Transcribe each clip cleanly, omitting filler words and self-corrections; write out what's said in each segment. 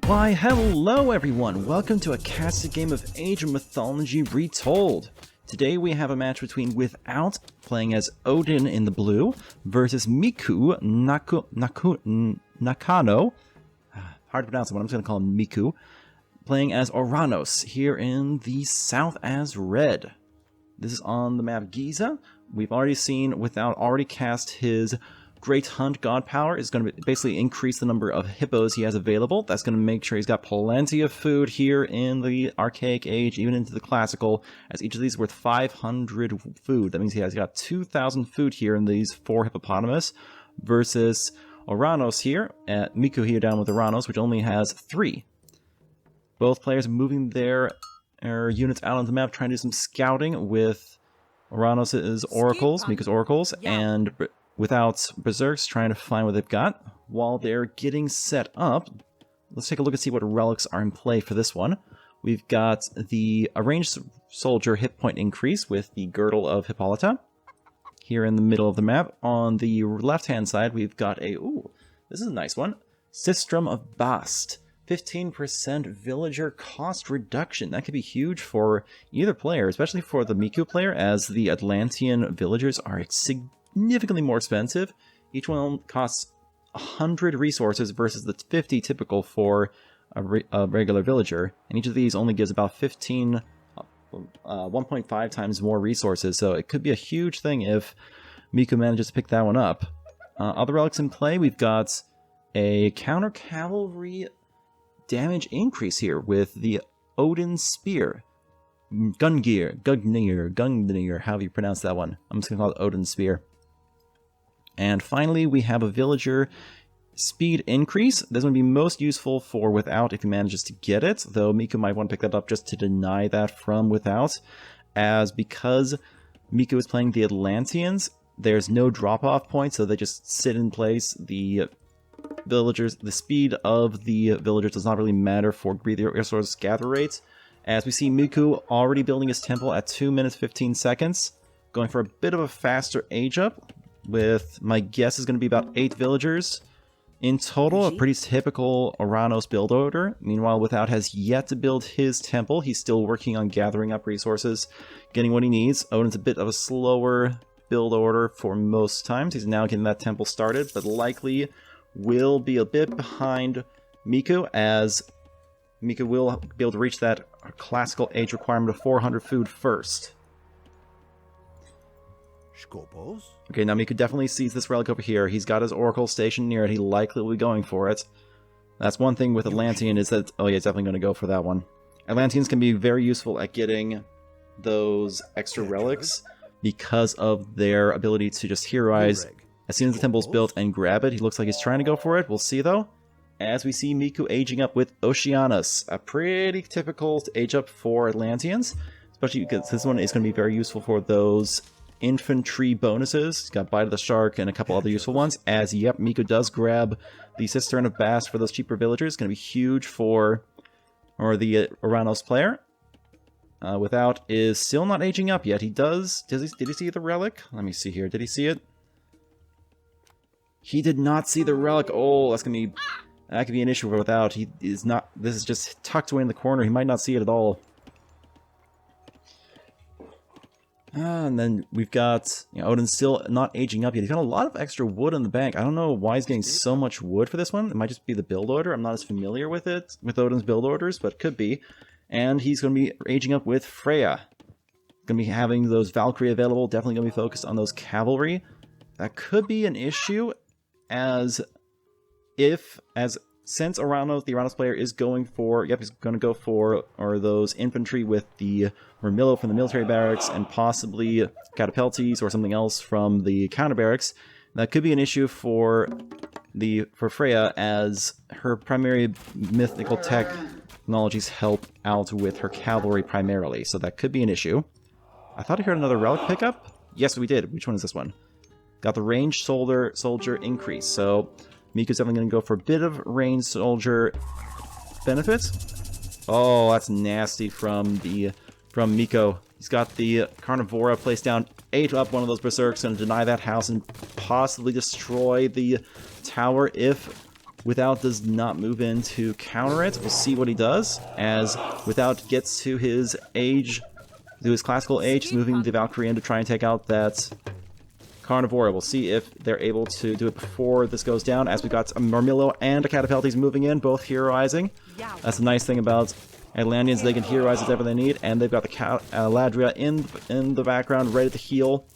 Why, hello everyone! Welcome to a casted game of Age of Mythology Retold. Today we have a match between Without, playing as Odin in the blue, versus Miku Nakano, hard to pronounce it, but I'm just going to call him Miku, playing as Oranos, here in the south as red. This is on the map Giza. We've already seen Without already cast his Great Hunt God Power. Is going to basically increase the number of hippos he has available. That's going to make sure he's got plenty of food here in the Archaic Age, even into the Classical, as each of these is worth 500 food. That means he has got 2,000 food here in these 4 hippopotamus, versus Oranos here, at Miku here down with Oranos, which only has 3. Both players moving their units out on the map, trying to do some scouting with Oranos' oracles, Miku's oracles, and Without Berserks, trying to find what they've got. While they're getting set up, let's take a look and see what relics are in play for this one. We've got the Arranged Soldier hit point increase with the Girdle of Hippolyta here in the middle of the map. On the left-hand side, we've got a, ooh, this is a nice one, Sistrum of Bast. 15% villager cost reduction. That could be huge for either player, especially for the Miku player, as the Atlantean villagers are significantly more expensive. Each one costs 100 resources versus the 50 typical for a regular villager, and each of these only gives about 1.5 times more resources, so it could be a huge thing if Miku manages to pick that one up. Other relics in play, we've got a counter cavalry damage increase here with the Odin Spear. Gungnir, however you pronounce that one. I'm just going to call it Odin Spear. And finally, we have a villager speed increase. This would be most useful for Without if he manages to get it, though Miku might want to pick that up just to deny that from Without, as because Miku is playing the Atlanteans, there's no drop-off point, so they just sit in place. The speed of the villagers does not really matter for resource gather rates, as we see Miku already building his temple at 2 minutes 15 seconds, going for a bit of a faster age up, with my guess is going to be about 8 villagers in total, a pretty typical Oranos build order. Meanwhile, Without has yet to build his temple. He's still working on gathering up resources, getting what he needs. Odin's a bit of a slower build order for most times. He's now getting that temple started, but likely will be a bit behind Miku, as Miku will be able to reach that classical age requirement of 400 food first. Okay, now Miku definitely sees this relic over here. He's got his oracle stationed near it. He likely will be going for it. That's one thing with Atlantean is that, oh yeah, he's definitely going to go for that one. Atlanteans can be very useful at getting those extra relics because of their ability to just heroize as soon as the temple's built and grab it. He looks like he's trying to go for it. We'll see though. As we see Miku aging up with Oceanus, a pretty typical age up for Atlanteans, especially because this one is going to be very useful for those infantry bonuses. He's got Bite of the Shark and a couple other useful ones, as yep, Miku does grab the Cistern of Bast for those cheaper villagers. It's going to be huge for the Oranos player. Without is still not aging up yet. Did he see the relic? Let me see here. Did he see it? He did not see the relic. Oh, that could be an issue for Without. He is not. This is just tucked away in the corner. He might not see it at all. And then we've got, Odin's still not aging up yet. He's got a lot of extra wood in the bank. I don't know why he's getting so much wood for this one. It might just be the build order. I'm not as familiar with it, with Odin's build orders, but it could be. And he's going to be aging up with Freya. Going to be having those Valkyrie available. Definitely going to be focused on those cavalry. That could be an issue, since Oranos, the Oranos player, is going for, he's going to go for those infantry with the Vermillo from the military barracks and possibly Catapeltes or something else from the counter barracks. That could be an issue for Freya, as her primary mythical technologies help out with her cavalry primarily, so that could be an issue. I thought I heard another relic pickup. Yes, we did. Which one is this one? Got the ranged soldier increase, so Miku's definitely going to go for a bit of ranged soldier benefits. Oh, that's nasty from Miku. He's got the Carnivora placed down, ate up one of those Berserks, going to deny that house and possibly destroy the tower if Without does not move in to counter it. We'll see what he does, as Without gets to his age, to his classical age, he's moving the Valkyrie in to try and take out that Carnivora. We'll see if they're able to do it before this goes down, as we've got a Marmillo and a Catapeltes moving in, both heroizing. That's the nice thing about Atlanteans, they can heroize whatever they need, and they've got the Ladria in the background, ready to heal,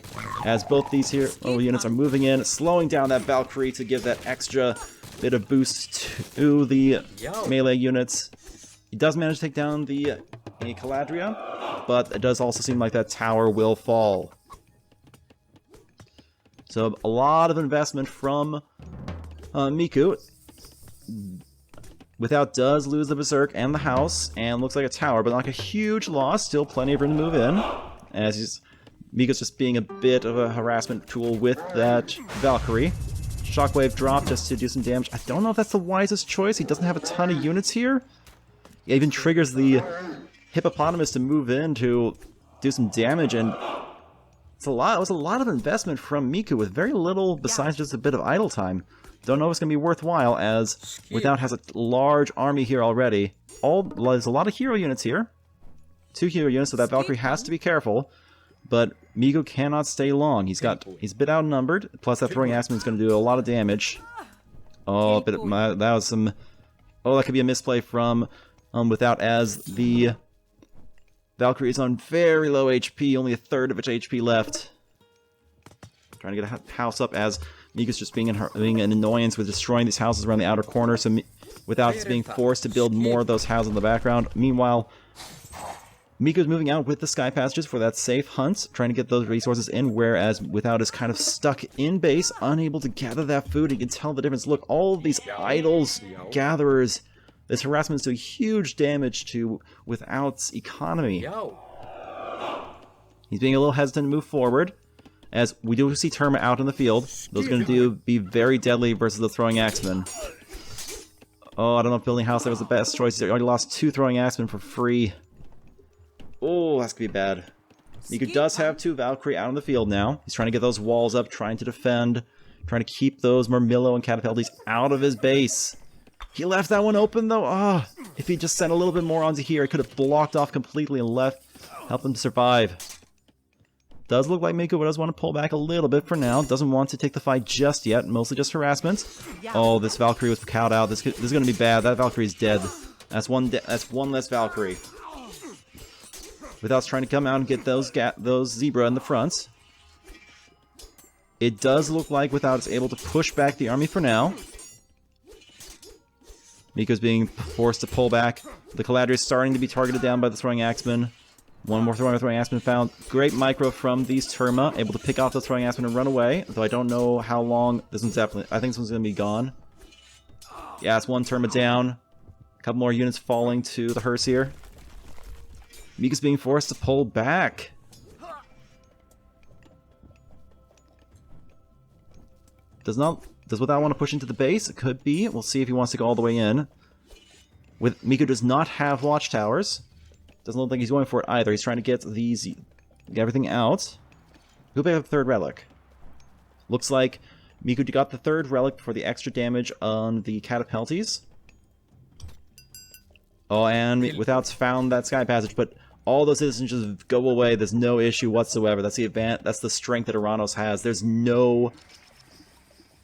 as both these hero units are moving in, slowing down that Valkyrie to give that extra bit of boost to the melee units. He does manage to take down the Caladria, but it does also seem like that tower will fall. So a lot of investment from Miku. Without does lose the Berserk and the house, and looks like a tower, but not a huge loss. Still plenty of room to move in, as Miku's just being a bit of a harassment tool with that Valkyrie. Shockwave drop just to do some damage. I don't know if that's the wisest choice. He doesn't have a ton of units here. He even triggers the Hippopotamus to move in to do some damage, and it was a lot of investment from Miku with very little besides just a bit of idle time. Don't know if it's going to be worthwhile, as Without has a large army here already. There's a lot of hero units here. 2 hero units, so that Valkyrie has to be careful. But Miku cannot stay long. He's a bit outnumbered, plus that throwing axeman is going to do a lot of damage. Oh, that was some... Oh, that could be a misplay from Without, as the Valkyrie is on very low HP, only a third of its HP left. Trying to get a house up, as Miku's just being an annoyance with destroying these houses around the outer corner, so Without is being forced to build more of those houses in the background. Meanwhile, Miku's moving out with the Sky Passages for that safe hunt, trying to get those resources in, whereas Without is kind of stuck in base, unable to gather that food. You can tell the difference. Look, all of these idols, gatherers, this harassment is doing huge damage to Without's economy. He's being a little hesitant to move forward, as we do see Terma out in the field. Those are going to be very deadly versus the throwing axemen. Oh, I don't know if building a house there was the best choice. He already lost 2 throwing axemen for free. Oh, that's going to be bad. Miku does have 2 Valkyrie out in the field now. He's trying to get those walls up, trying to defend, trying to keep those Marmillo and Catapeltes out of his base. He left that one open, though. Ah, if he just sent a little bit more onto here, he could have blocked off completely and helped him to survive. Does look like Miku does want to pull back a little bit for now. Doesn't want to take the fight just yet. Mostly just harassment. Oh, this Valkyrie was cowed out. This is going to be bad. That Valkyrie's dead. That's one less Valkyrie. Without trying to come out and get those Zebra in the front. It does look like Without is able to push back the army for now. Miku's being forced to pull back. The Caladria is starting to be targeted down by the throwing axemen. One more throwing axeman found. Great micro from these Terma, able to pick off the throwing axeman and run away. Though I don't know how long. This one's definitely. I think this one's going to be gone. Yeah, it's 1 Terma down. A couple more units falling to the hearse here. Miku's being forced to pull back. Does Without want to push into the base? It could be. We'll see if he wants to go all the way in. Miku does not have watchtowers. Doesn't look like he's going for it either. He's trying to get everything out. Who picked up the 3rd relic? Looks like Miku got the 3rd relic for the extra damage on the Catapeltes. Oh, and Without's found that Sky Passage, but all those citizens just go away. There's no issue whatsoever. That's the strength that Oranos has. There's no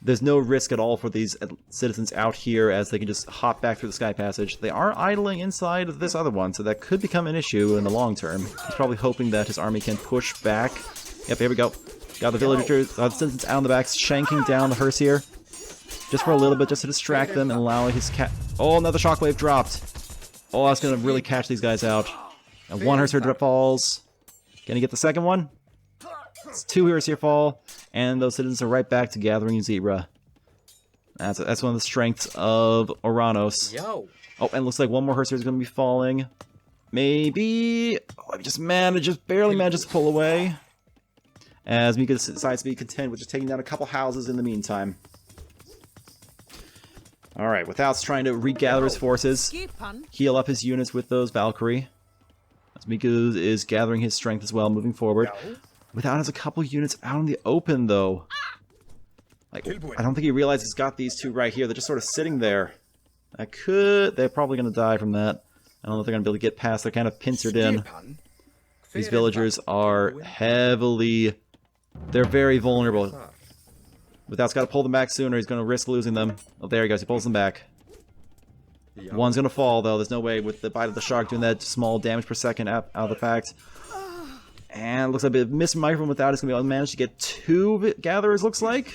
risk at all for these citizens out here, as they can just hop back through the Sky Passage. They are idling inside of this other one, so that could become an issue in the long term. He's probably hoping that his army can push back. Yep, here we go. Got the villagers, the citizens out in the back, shanking down the hearse here. Just for a little bit, just to distract them and allow his cat... Oh, another shockwave dropped. Oh, that's going to really catch these guys out. And 1 hearse here falls. Can he get the 2nd one? It's 2 heroes here fall, and those citizens are right back to gathering Zebra. That's one of the strengths of Oranos. Oh, and it looks like 1 more hearse here is going to be falling. Maybe... Oh, he just barely manages to pull away. As Miku decides to be content with just taking down a couple houses in the meantime. Alright, Without's trying to regather his forces. Heal up his units with those Valkyrie. As Miku is gathering his strength as well, moving forward. Without has a couple units out in the open, though. Like, I don't think he realizes he's got these two right here. They're just sort of sitting there. They're probably going to die from that. I don't know if they're going to be able to get past. They're kind of pincered in. These villagers are they're very vulnerable. Without's got to pull them back sooner. He's going to risk losing them. Oh, there he goes. He pulls them back. One's going to fall, though. There's no way with the bite of the shark doing that small damage per second out of the fact. And looks like a bit of missed microphone Without. It's going to be able to manage to get two gatherers, looks like.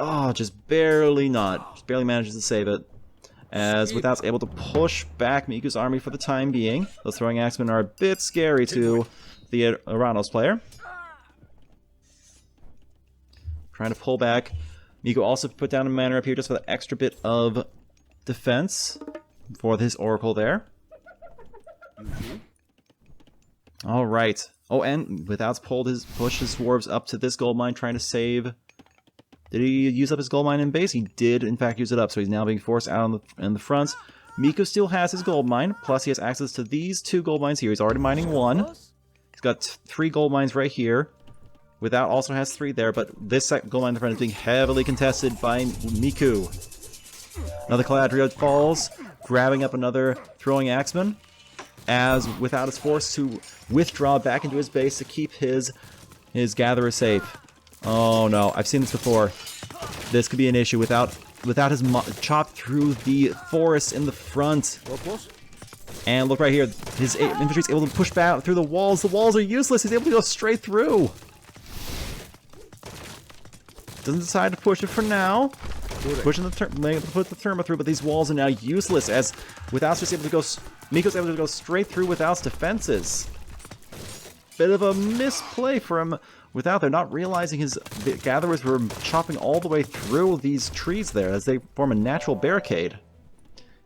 Oh, just barely not. Just barely manages to save it. As Without's able to push back Miku's army for the time being. Those throwing axemen are a bit scary to the Oranos player. Trying to pull back. Miku also put down a mana up here just for the extra bit of defense for this oracle there. Alright. Oh, and Without's pushed his dwarves up to this gold mine trying to save. Did he use up his gold mine in base? He did, in fact, use it up, so he's now being forced out in the front. Miku still has his gold mine, plus he has access to these two gold mines here. He's already mining one. He's got 3 gold mines right here. Without also has 3 there, but this gold mine in the front is being heavily contested by Miku. Another Caladria falls, grabbing up another throwing axeman, as Without is forced to withdraw back into his base to keep his gatherer safe. Oh no, I've seen this before. This could be an issue. Without his chopped through the forest in the front. And look right here, his infantry is able to push back through the walls. The walls are useless. He's able to go straight through. Doesn't decide to push it for now. Pushing the put the therma through, but these walls are now useless as Without's just able to go. Miko's able to go straight through Without's defenses. Bit of a misplay for him. Without, they're not realizing his gatherers were chopping all the way through these trees there as they form a natural barricade.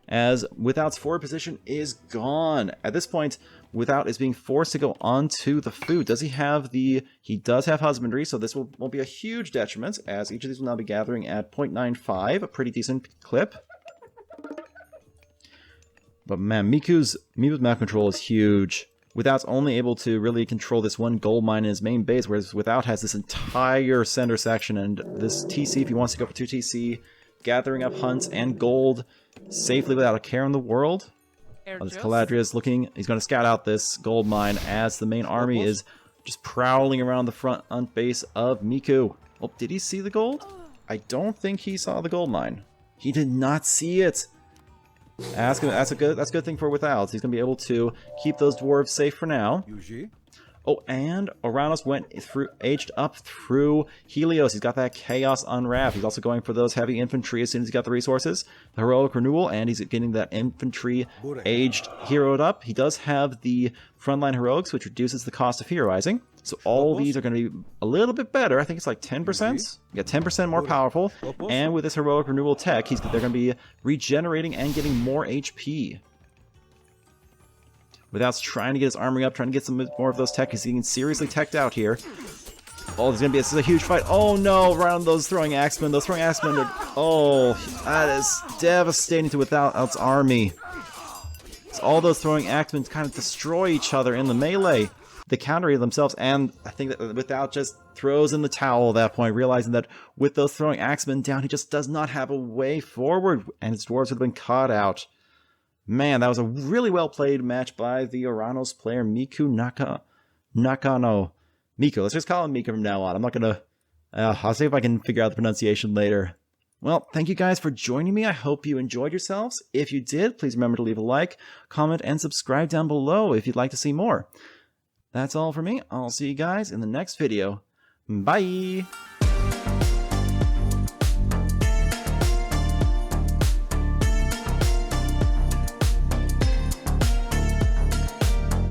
As Without's forward position is gone. At this point, Without is being forced to go onto the food. Does he have he does have husbandry, so this won't be a huge detriment, as each of these will now be gathering at 0.95, a pretty decent clip. But man, Miku's map control is huge. Without's only able to really control this one gold mine in his main base, whereas Without has this entire center section, and this TC, if he wants to go for 2 TC, gathering up hunts and gold safely without a care in the world. This Caladria is looking, he's going to scout out this gold mine as the main army is just prowling around the front base of Miku. Oh, did he see the gold? I don't think he saw the gold mine. He did not see it. That's a good thing for Without. He's going to be able to keep those dwarves safe for now. Oh, and Oranos aged up through Helios. He's got that Chaos Unwrapped. He's also going for those heavy infantry as soon as he's got the resources. The Heroic Renewal, and he's getting that infantry aged heroed up. He does have the Frontline Heroics, which reduces the cost of heroizing. So all these are going to be a little bit better. I think it's like 10%. Yeah, 10% more powerful. And with this Heroic Renewal tech, they're going to be regenerating and getting more HP. Without trying to get his armory up, trying to get some more of those tech. He's getting seriously teched out here. Oh, this is a huge fight. Oh no, around those throwing axemen. Those throwing axemen are... Oh, that is devastating to Without's army. So all those throwing axemen kind of destroy each other in the melee. They counter themselves, and I think that Without just throws in the towel at that point, realizing that with those throwing axemen down, he just does not have a way forward, and his dwarves would have been caught out. Man, that was a really well-played match by the Oranos player, Miku Nakano. Miku, let's just call him Miku from now on. I'm not gonna... I'll see if I can figure out the pronunciation later. Well, thank you guys for joining me. I hope you enjoyed yourselves. If you did, please remember to leave a like, comment, and subscribe down below if you'd like to see more. That's all for me. I'll see you guys in the next video. Bye!